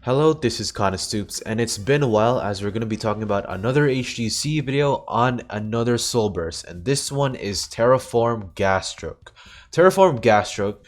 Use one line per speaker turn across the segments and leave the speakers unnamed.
Hello, this is Connor Stoops, and it's been a while as we're going to be talking about another HTUC video on another soul burst, and this one is Terraform Gastroak. Terraform Gastroak,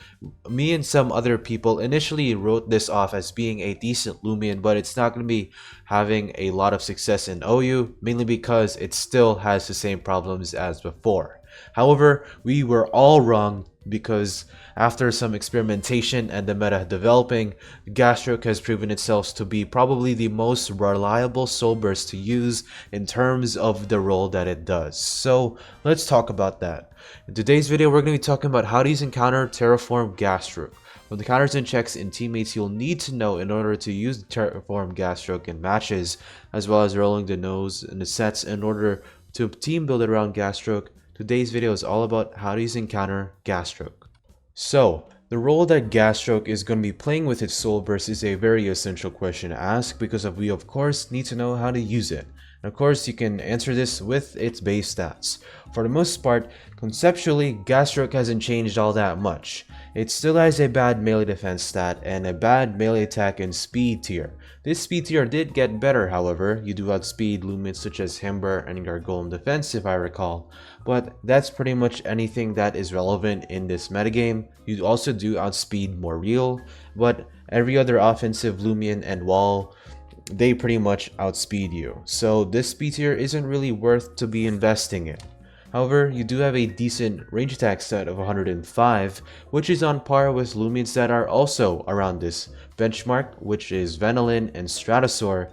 me and some other people initially wrote this off as being a decent Lumion, but it's not going to be having a lot of success in OU, mainly because it still has the same problems as before. However, we were all wrong because after some experimentation and the meta developing, Gastroak has proven itself to be probably the most reliable soul burst to use in terms of the role that it does. So let's talk about that. In today's video, we're going to be talking about how to encounter Terraform Gastroak. What the counters and checks in teammates you'll need to know in order to use the Terraform Gastroak in matches, as well as rolling the nose and the sets in order to team build around Gastroak. Today's video is all about how to encounter Gastroak. So, the role that Gastroak is going to be playing with its soul burst is a very essential question to ask because we of course need to know how to use it. And of course, you can answer this with its base stats. For the most part, conceptually, Gastroak hasn't changed all that much. It still has a bad melee defense stat and a bad melee attack and speed tier. This speed tier did get better, however. You do outspeed Lumens such as Himber and Gargoyle defense if I recall, but that's pretty much anything that is relevant in this metagame. You also do outspeed Moriel, but every other offensive Lumion and Wall, they pretty much outspeed you. So this speed tier isn't really worth to be investing in. However, you do have a decent range attack set of 105, which is on par with Lumions that are also around this benchmark, which is Venilin and Stratosaur.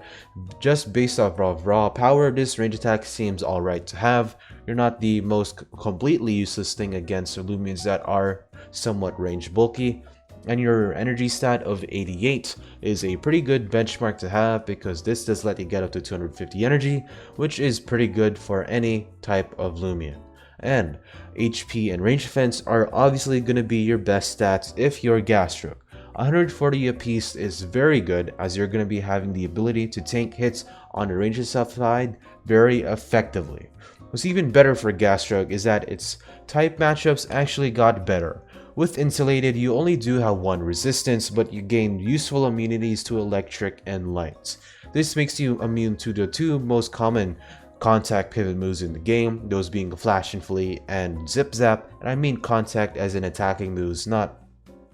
Just based off of raw power, this range attack seems alright to have. You're not the most completely useless thing against Lumions that are somewhat range bulky. And your energy stat of 88 is a pretty good benchmark to have because this does let you get up to 250 energy, which is pretty good for any type of Lumion. And HP and range defense are obviously going to be your best stats if you're Gastroak. 140 apiece is very good as you're going to be having the ability to tank hits on the range side very effectively. What's even better for Gastroak is that its type matchups actually got better. With Insulated, you only do have one resistance, but you gain useful immunities to electric and light. This makes you immune to the two most common contact pivot moves in the game, those being Flash and Flee and Zip Zap, and I mean contact as in attacking moves, not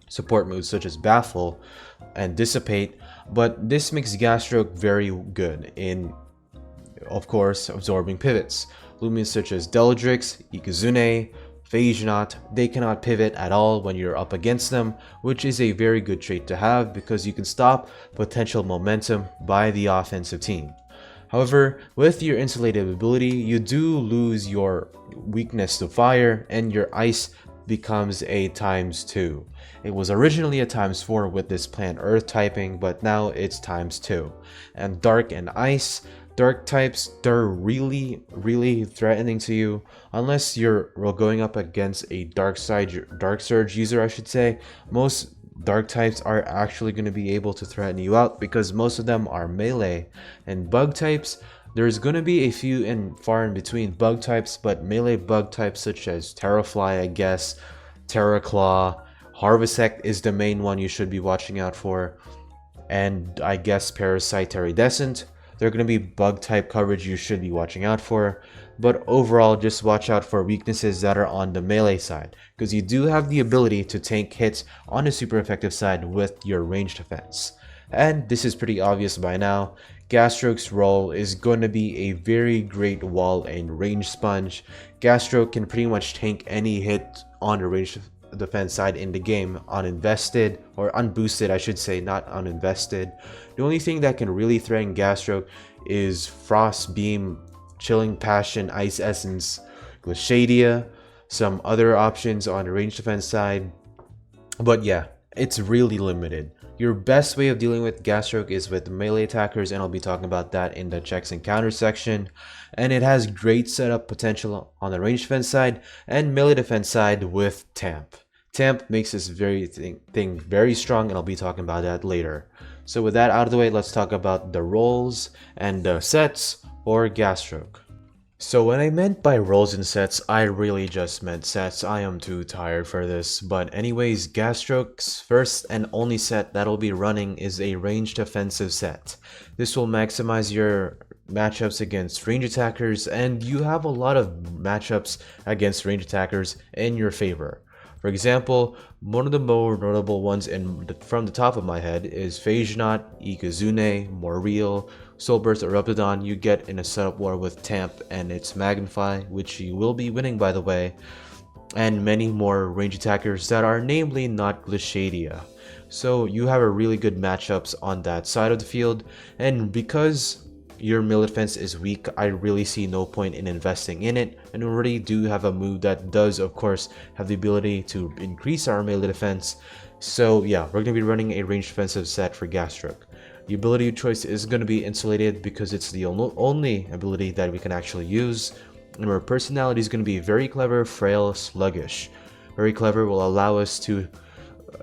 support moves such as Baffle and Dissipate, but this makes Gastroak very good in, of course, absorbing pivots. Lumions such as Deladrix, Ikazune, Phasenaut, they cannot pivot at all when you're up against them, which is a very good trait to have because you can stop potential momentum by the offensive team. However, with your insulated ability, you do lose your weakness to fire and your ice becomes a ×2. It was originally a ×4 with this plant earth typing, but now it's ×2. And dark and ice, dark types, they're really threatening to you unless you're going up against a dark surge user, I should say. Most dark types are actually going to be able to threaten you out because most of them are melee. And bug types, there's going to be a few far in between bug types, but melee bug types such as Terrafly, I guess, Terraclaw, Harvesect is the main one you should be watching out for, and I guess Parasite Terridescent. They're going to be bug type coverage you should be watching out for, but overall just watch out for weaknesses that are on the melee side because you do have the ability to tank hits on the super effective side with your range defense. And this is pretty obvious by now, Gastroak's role is going to be a very great wall and range sponge. Gastroak can pretty much tank any hit on the range defense side in the game uninvested, or unboosted I should say, not uninvested. The only thing that can really threaten Gastroak is Frost Beam, Chilling Passion, Ice Essence, Glaciadia, some other options on the range defense side, but yeah, it's really limited. Your best way of dealing with Gastroak is with melee attackers, and I'll be talking about that in the checks and counters section. And it has great setup potential on the range defense side and melee defense side with Tamp. Tamp makes this thing very strong, and I'll be talking about that later. So with that out of the way, let's talk about the roles and the sets for Gastroak. So when I meant by roles and sets, I really just meant sets. I am too tired for this. But anyways, Gastroak's first and only set that'll be running is a ranged offensive set. This will maximize your matchups against range attackers, and you have a lot of matchups against range attackers in your favor. For example, one of the more notable ones from the top of my head is Phasenaut, Ikazune, Moriel, Soulburst, or Reptidon you get in a setup war with Tamp and its Magnify, which you will be winning by the way, and many more range attackers that are namely not Glishadia. So you have a really good matchups on that side of the field, and because your melee defense is weak, I really see no point in investing in it, and we already do have a move that does of course have the ability to increase our melee defense. So yeah, we're going to be running a ranged defensive set for Gastroak. The ability choice is going to be insulated because it's the only ability that we can actually use, and our personality is going to be very clever, frail, sluggish. Very clever will allow us to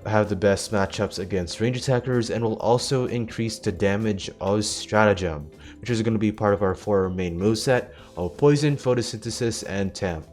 have the best matchups against range attackers, and will also increase the damage of Stratagem, which is going to be part of our 4 main moveset of Poison, Photosynthesis, and Tamp.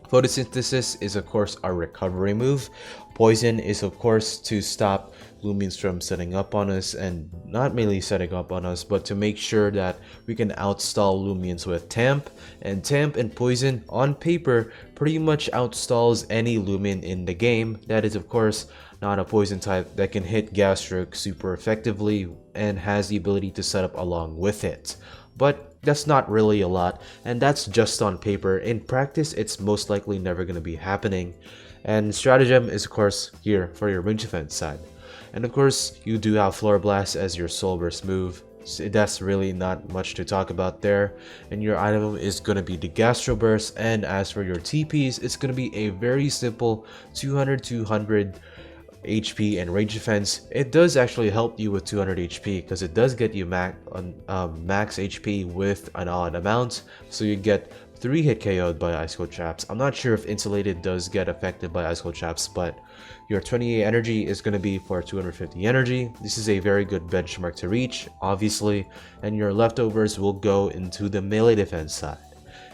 Photosynthesis is of course our recovery move. Poison is of course to stop Lumians from setting up on us, and not mainly setting up on us, but to make sure that we can outstall Lumians with Tamp. And Tamp and Poison on paper pretty much outstalls any Lumian in the game that is of course not a poison type that can hit Gastroak super effectively and has the ability to set up along with it. But that's not really a lot, and that's just on paper. In practice, it's most likely never going to be happening. And Stratagem is of course here for your range defense side. And of course, you do have Floor Blast as your Soul Burst move. So that's really not much to talk about there. And your item is going to be the Gastro Burst, and as for your TPs, it's going to be a very simple 200 HP and range defense. It does actually help you with 200 HP because it does get you max HP with an odd amount, so you get 3 hit KO'd by Icicle Traps. I'm not sure if Insulated does get affected by Icicle Traps, but your 28 energy is going to be for 250 energy. This is a very good benchmark to reach, obviously, and your leftovers will go into the melee defense side.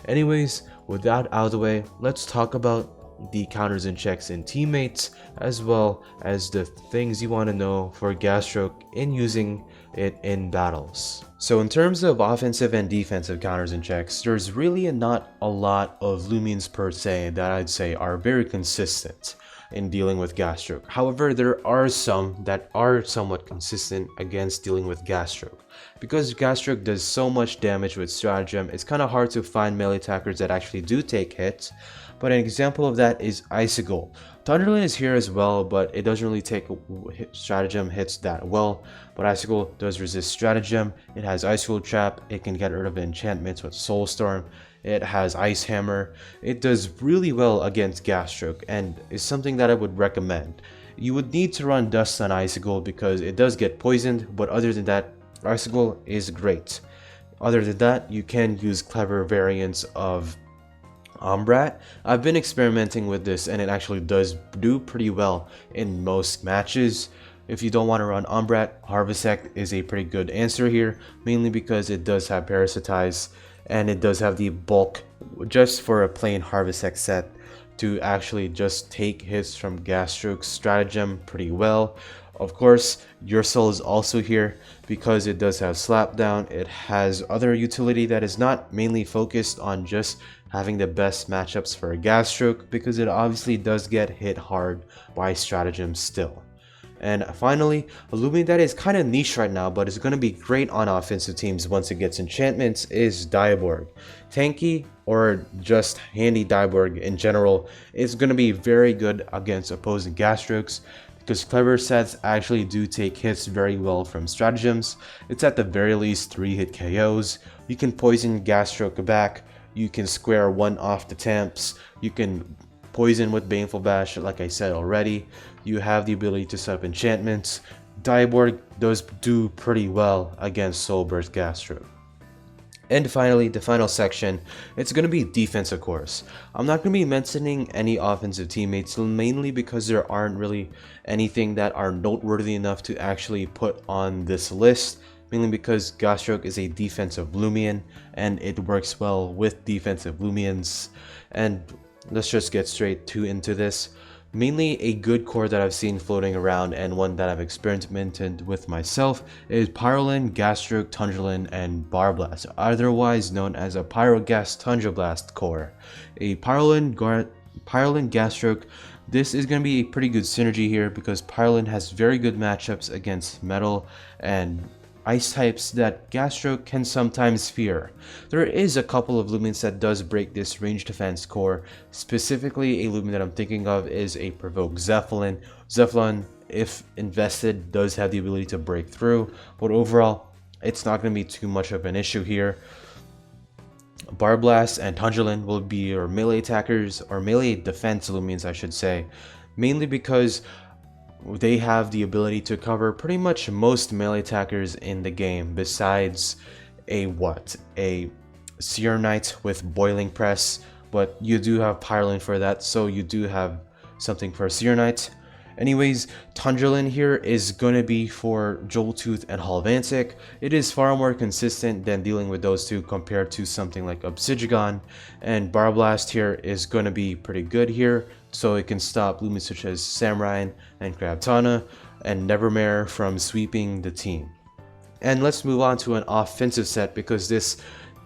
Anyways, with that out of the way, let's talk about the counters and checks in teammates, as well as the things you want to know for Gastroak in using it in battles. So in terms of offensive and defensive counters and checks, there's really not a lot of Lumians per se that I'd say are very consistent in dealing with Gastroak. However, there are some that are somewhat consistent against dealing with Gastroak. Because Gastroak does so much damage with Stratagem, it's kind of hard to find melee attackers that actually do take hits. But an example of that is Icicle. Thunderland is here as well, but it doesn't really take Stratagem hits that well. But Icicle does resist Stratagem. It has Icicle Trap. It can get rid of enchantments with Soulstorm. It has Ice Hammer. It does really well against Gastroak, and is something that I would recommend. You would need to run Dust on Icicle because it does get poisoned, but other than that, Icicle is great. Other than that, you can use clever variants of Umbrat. I've been experimenting with this and it actually does do pretty well in most matches. If you don't want to run Umbrat, Harvesect is a pretty good answer here, mainly because it does have Parasitize and it does have the bulk just for a plain Harvesect set to actually just take hits from Gastroak's Stratagem pretty well. Of course, Your Soul is also here because it does have Slapdown. It has other utility that is not mainly focused on just having the best matchups for a Gastroak, because it obviously does get hit hard by Stratagem still. And finally, a Lumian that is kind of niche right now, but is going to be great on offensive teams once it gets enchantments, is Diaborg. Tanky or just handy Diaborg in general is going to be very good against opposing Gastroaks, because clever sets actually do take hits very well from Stratagems. It's at the very least 3 hit KOs. You can poison Gastroak back. You can square one off the Tamps. You can poison with Baneful Bash, like I said already. You have the ability to set up enchantments. Diaborg does do pretty well against Soulburst Gastroak. And finally, the final section, it's going to be defense, of course. I'm not going to be mentioning any offensive teammates, mainly because there aren't really anything that are noteworthy enough to actually put on this list. mainly because Gastroak is a defensive Lumion and it works well with defensive Lumions. And let's just get straight into this. Mainly a good core that I've seen floating around and one that I've experimented with myself is Pyrolin, Gastroak, Tundrolin, and Barblast, otherwise known as a Pyrogas Tundrablast core. A Pyrolin Gastroak, this is going to be a pretty good synergy here because Pyrolin has very good matchups against metal and ice types that Gastroak can sometimes fear. There is a couple of Lumens that does break this range defense core. Specifically, a Lumen that I'm thinking of is a Provoke Zeppelin. Zeppelin, if invested, does have the ability to break through, but overall, it's not going to be too much of an issue here. Barblast and Tundrolin will be your melee attackers, or melee defense Lumens I should say, mainly because they have the ability to cover pretty much most melee attackers in the game besides a Seer Knight with Boiling Press, but you do have Pyrolin for that, so you do have something for Seer Knight. Anyways, Tundrolin here is going to be for Joltooth and Halvantic. It is far more consistent than dealing with those two compared to something like Obsidian, and Barblast here is going to be pretty good here, so it can stop Lumens such as Samurai and Crabtana and Nevermare from sweeping the team. And let's move on to an offensive set because this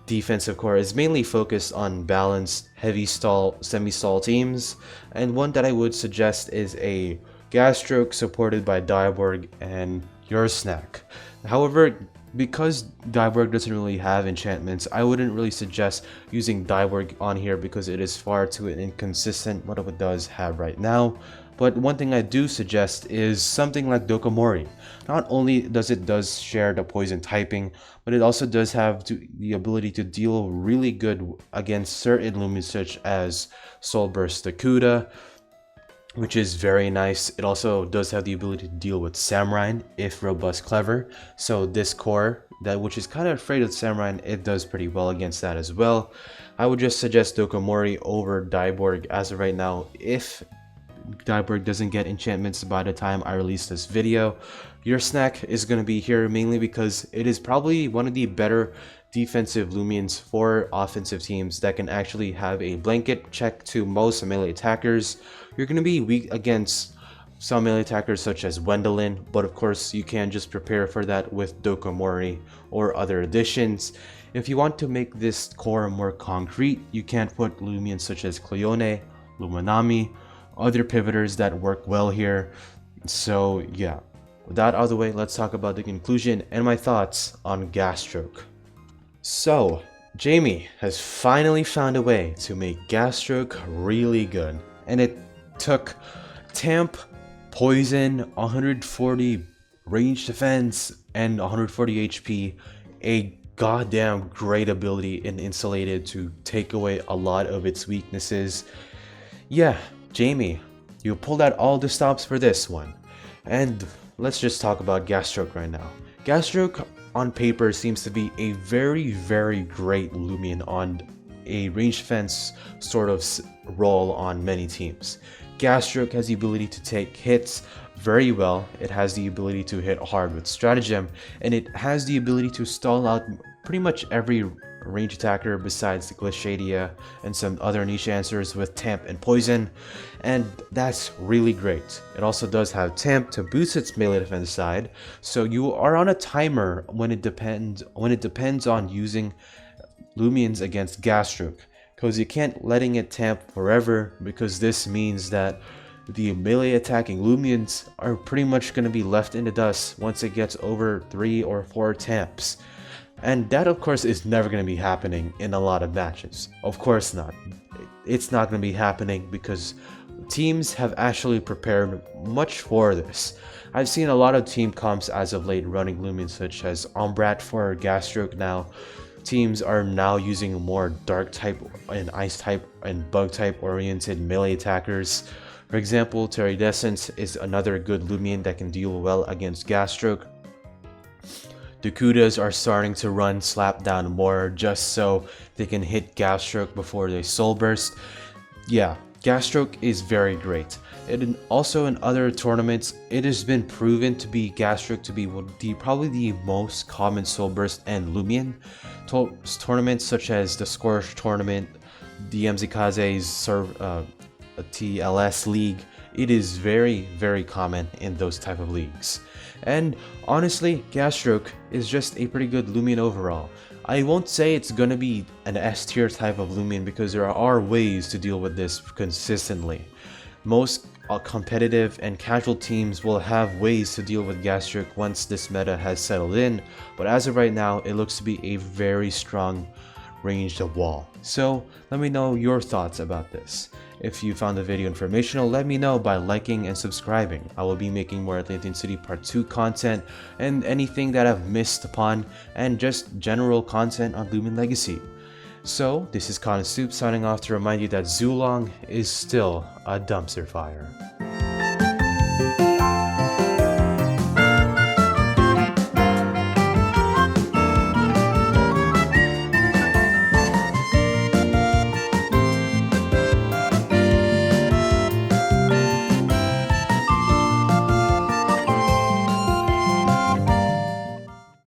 defensive core is mainly focused on balanced, heavy stall, semi-stall teams, and one that I would suggest is a Gastroak supported by Diborg and Your Snack. However, because Diborg doesn't really have enchantments, I wouldn't really suggest using Diborg on here because it is far too inconsistent what it does have right now. But one thing I do suggest is something like Dokomori. Not only does it share the poison typing, but it also does have the ability to deal really good against certain Lumens such as Soul Burst Dakuda, which is very nice. It also does have the ability to deal with Samurai if Robust Clever. So this core, which is kind of afraid of Samurai, it does pretty well against that as well. I would just suggest Dokomori over Diborg as of right now if Diborg doesn't get enchantments by the time I release this video. Your Snack is going to be here mainly because it is probably one of the better defensive Lumions for offensive teams that can actually have a blanket check to most melee attackers. You're going to be weak against some melee attackers such as Wendelin, but of course you can just prepare for that with Dokomori or other additions. If you want to make this core more concrete, you can put Lumions such as Cleone, Luminami, other pivoters that work well here. So yeah, with that out of the way, let's talk about the conclusion and my thoughts on Gastroak. So, Jamie has finally found a way to make Gastroak really good, and it took Tamp, Poison, 140 range defense, and 140 HP, a goddamn great ability in Insulated to take away a lot of its weaknesses. Yeah, Jamie, you pulled out all the stops for this one. And let's just talk about Gastroak right now. Gastroak on paper seems to be a very, very great Lumion on a range defense sort of role on many teams. Gastroak has the ability to take hits very well, it has the ability to hit hard with Stratagem, and it has the ability to stall out pretty much every range attacker besides the Glishadia and some other niche answers with Tamp and Poison, and that's really great. It also does have Tamp to boost its melee defense side, so you are on a timer when it depends on using Lumions against Gastroak, because you can't letting it Tamp forever, because this means that the melee attacking Lumions are pretty much going to be left in the dust once it gets over 3 or 4 Tamps. And that of course is never going to be happening in a lot of matches. Of course not. It's not going to be happening because teams have actually prepared much for this. I've seen a lot of team comps as of late running Lumions such as Umbrat for Gastroak now. Teams are now using more dark type and ice type and bug type oriented melee attackers. For example, Terridescence is another good Lumion that can deal well against Gastroak. Dakudas are starting to run Slapdown more just so they can hit Gastroak before they Soul Burst. Yeah, Gastroak is very great. Also in other tournaments, it has been proven to be Gastroak to be probably the most common Soul Burst and Lumion tournaments, such as the Scorch tournament, the MZKaze's TLS league. It is very common in those type of leagues. And honestly, Gastroak is just a pretty good Lumion overall. I won't say it's gonna be an S tier type of Lumion because there are ways to deal with this consistently. Most competitive and casual teams will have ways to deal with Gastroak once this meta has settled in, but as of right now, it looks to be a very strong ranged wall. So let me know your thoughts about this. If you found the video informational, let me know by liking and subscribing. I will be making more Atlantean City Part 2 content and anything that I've missed upon, and just general content on Lumen Legacy. So, this is Connor Soup signing off to remind you that Zulong is still a dumpster fire.